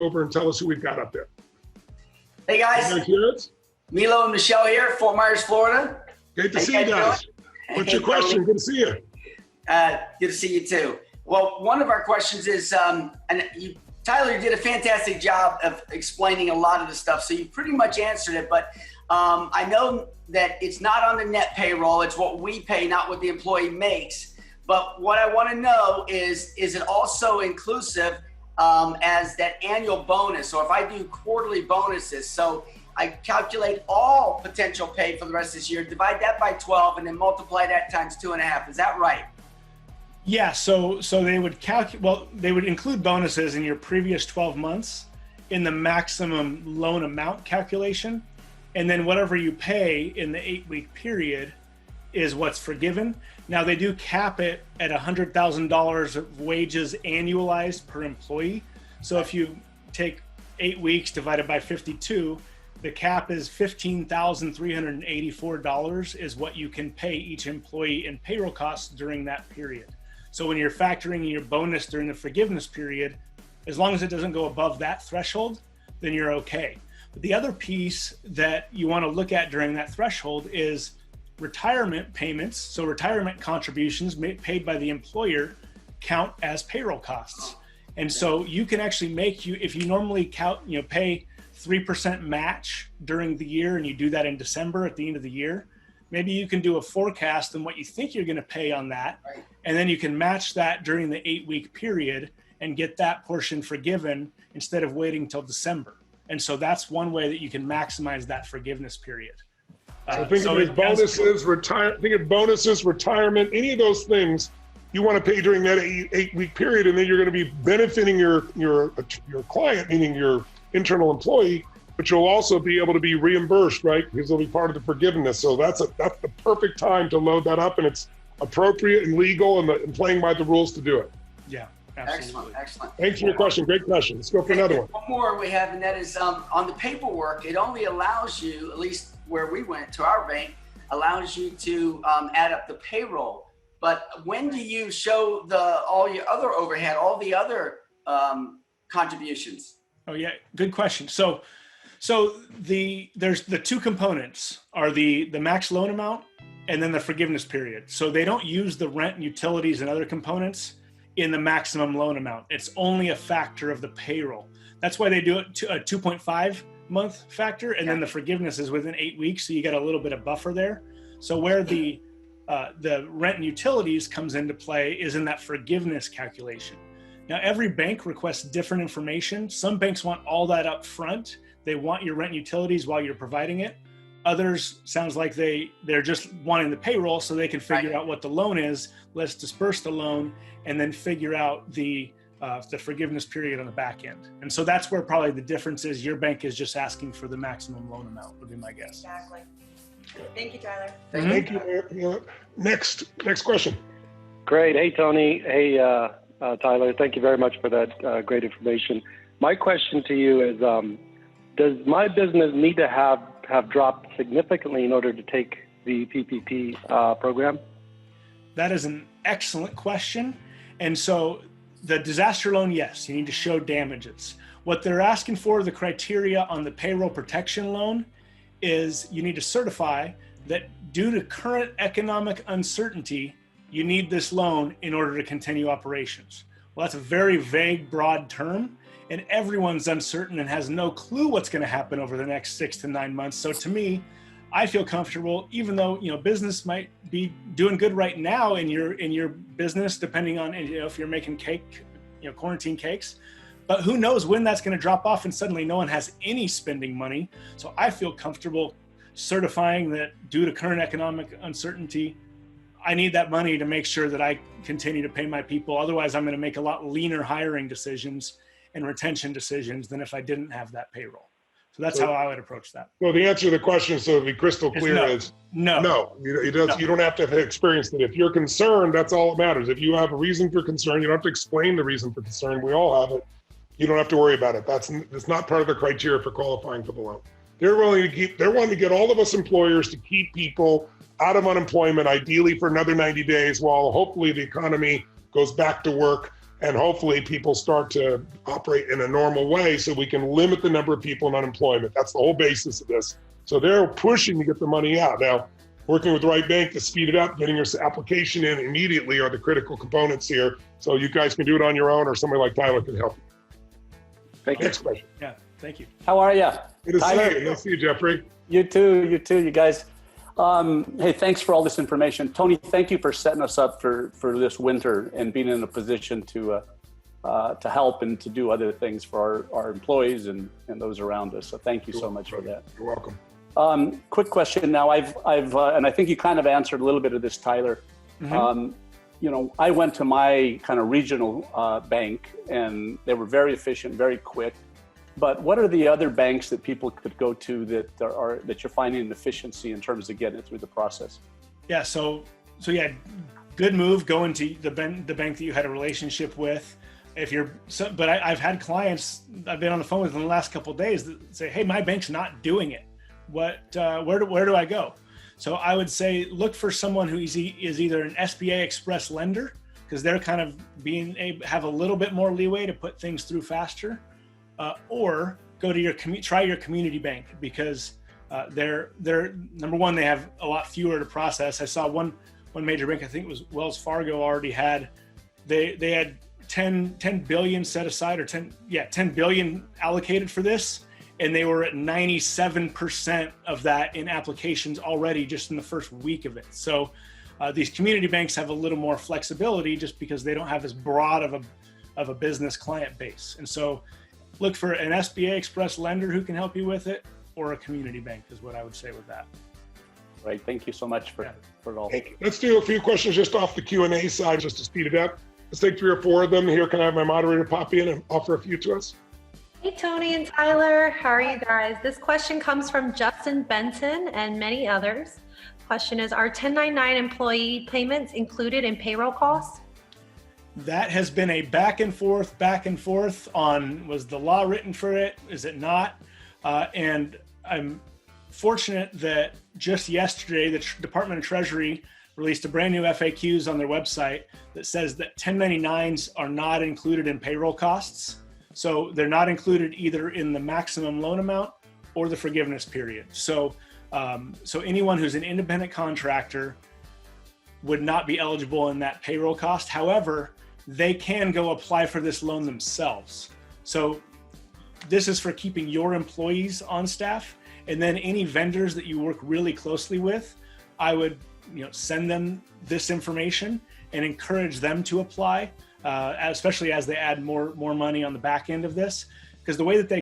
over and tell us who we've got up there. Hey guys, Milo and Michelle here, Fort Myers, Florida. Great to see you guys. What's your question? Good to see you. Good to see you too. Well, one of our questions is, Tyler, you did a fantastic job of explaining a lot of the stuff, so you pretty much answered it, but I know that it's not on the net payroll, it's what we pay, not what the employee makes. But what I want to know is it also inclusive as that annual bonus, or if I do quarterly bonuses, so I calculate all potential pay for the rest of this year, divide that by 12, and then multiply that times 2.5. Is that right? Yeah, so they would they would include bonuses in your previous 12 months in the maximum loan amount calculation, and then whatever you pay in the 8-week period is what's forgiven. Now they do cap it at $100,000 of wages annualized per employee. So if you take 8 weeks divided by 52, the cap is $15,384 is what you can pay each employee in payroll costs during that period. So when you're factoring in your bonus during the forgiveness period, as long as it doesn't go above that threshold, then you're okay. But the other piece that you want to look at during that threshold is retirement payments. So retirement contributions paid by the employer count as payroll costs. And so you can actually if you normally pay 3% match during the year, and you do that in December at the end of the year, maybe you can do a forecast on what you think you're going to pay on that. Right. And then you can match that during the 8-week period and get that portion forgiven instead of waiting till December. And so that's one way that you can maximize that forgiveness period. Think of bonuses, retirement, any of those things you want to pay during that 8-week period, and then you're going to be benefiting your client, meaning your internal employee, but you'll also be able to be reimbursed, right? Because it'll be part of the forgiveness. So that's the perfect time to load that up, and it's appropriate and legal and playing by the rules to do it. Yeah, absolutely. Excellent. Thanks for your question. Great question. Let's go for another one. One more we have, and that is on the paperwork, it only allows you, at least where we went to our bank, allows you to add up the payroll. But when do you show all your other overhead, all the other contributions? Oh yeah, good question. So there's the two components are the max loan amount and then the forgiveness period. So they don't use the rent and utilities and other components in the maximum loan amount. It's only a factor of the payroll. That's why they do it to a 2.5 month factor, and then the forgiveness is within 8 weeks. So you got a little bit of buffer there. So where the rent and utilities comes into play is in that forgiveness calculation. Now, every bank requests different information. Some banks want all that up front. They want your rent and utilities while you're providing it. Others, sounds like they're just wanting the payroll so they can figure out what the loan is. Let's disperse the loan and then figure out the forgiveness period on the back end. And so that's where probably the difference is. Your bank is just asking for the maximum loan amount, would be my guess. Exactly. Thank you, Tyler. Thank you. Next question. Great. Hey, Tony. Hey, Tyler. Thank you very much for that great information. My question to you is, does my business need to have dropped significantly in order to take the PPP program? That is an excellent question. And so the disaster loan, yes, you need to show damages. What they're asking for, the criteria on the payroll protection loan, is you need to certify that due to current economic uncertainty, you need this loan in order to continue operations. Well, that's a very vague, broad term, and everyone's uncertain and has no clue what's going to happen over the next 6 to 9 months. So to me, I feel comfortable, even though business might be doing good right now in your business, depending on if you're making cake, quarantine cakes. But who knows when that's going to drop off and suddenly no one has any spending money. So I feel comfortable certifying that due to current economic uncertainty, I need that money to make sure that I continue to pay my people. Otherwise, I'm going to make a lot leaner hiring decisions and retention decisions than if I didn't have that payroll. So that's how I would approach that. Well, the answer to the question, so to be crystal clear, is no. You don't have to have experienced it. If you're concerned, that's all that matters. If you have a reason for concern, you don't have to explain the reason for concern. We all have it. You don't have to worry about it. That's not part of the criteria for qualifying for the loan. They're wanting to get all of us employers to keep people out of unemployment, ideally for another 90 days, while hopefully the economy goes back to work and hopefully people start to operate in a normal way so we can limit the number of people in unemployment. That's the whole basis of this. So they're pushing to get the money out. Now, working with the right bank to speed it up, getting your application in immediately are the critical components here. So you guys can do it on your own, or somebody like Tyler can help you. Thank you. Next question. Yeah, thank you. How are you? Good to Tyler? see you. Nice to see you, Jeffrey. You too, you guys. Hey, thanks for all this information. Tony, thank you for setting us up for this winter and being in a position to help and to do other things for our employees and those around us. So thank you so much for that. You're welcome. Quick question now. I've and I think you kind of answered a little bit of this, Tyler. Mm-hmm. You know, I went to my kind of regional bank, and they were very efficient, very quick. But what are the other banks that people could go to that you're finding an efficiency in terms of getting it through the process? Yeah. So yeah, good move going to the bank that you had a relationship with. But I've had clients I've been on the phone with in the last couple of days that say, "Hey, my bank's not doing it. Where do I go?" So I would say look for someone who is either an SBA Express lender, because they're kind of have a little bit more leeway to put things through faster, or go to try your community bank, because they're number one, they have a lot fewer to process. I saw one major bank, I think it was Wells Fargo, already had they had 10 billion set aside, or 10 billion allocated for this. And they were at 97% of that in applications already just in the first week of it. So these community banks have a little more flexibility just because they don't have as broad of a business client base. And so look for an SBA Express lender who can help you with it, or a community bank is what I would say with that. Right. Thank you so much for it all. Thank you. Let's do a few questions just off the Q&A side, just to speed it up. Let's take 3 or 4 of them here. Can I have my moderator pop in and offer a few to us? Hey, Tony and Tyler. How are you guys? This question comes from Justin Benson and many others. Question is, are 1099 employee payments included in payroll costs? That has been a back and forth on, was the law written for it? Is it not? And I'm fortunate that just yesterday, the Department of Treasury released a brand new FAQs on their website that says that 1099s are not included in payroll costs. So they're not included either in the maximum loan amount or the forgiveness period. So anyone who's an independent contractor would not be eligible in that payroll cost. However, they can go apply for this loan themselves. So this is for keeping your employees on staff, and then any vendors that you work really closely with, I would send them this information and encourage them to apply. Especially as they add more money on the back end of this, because the way that they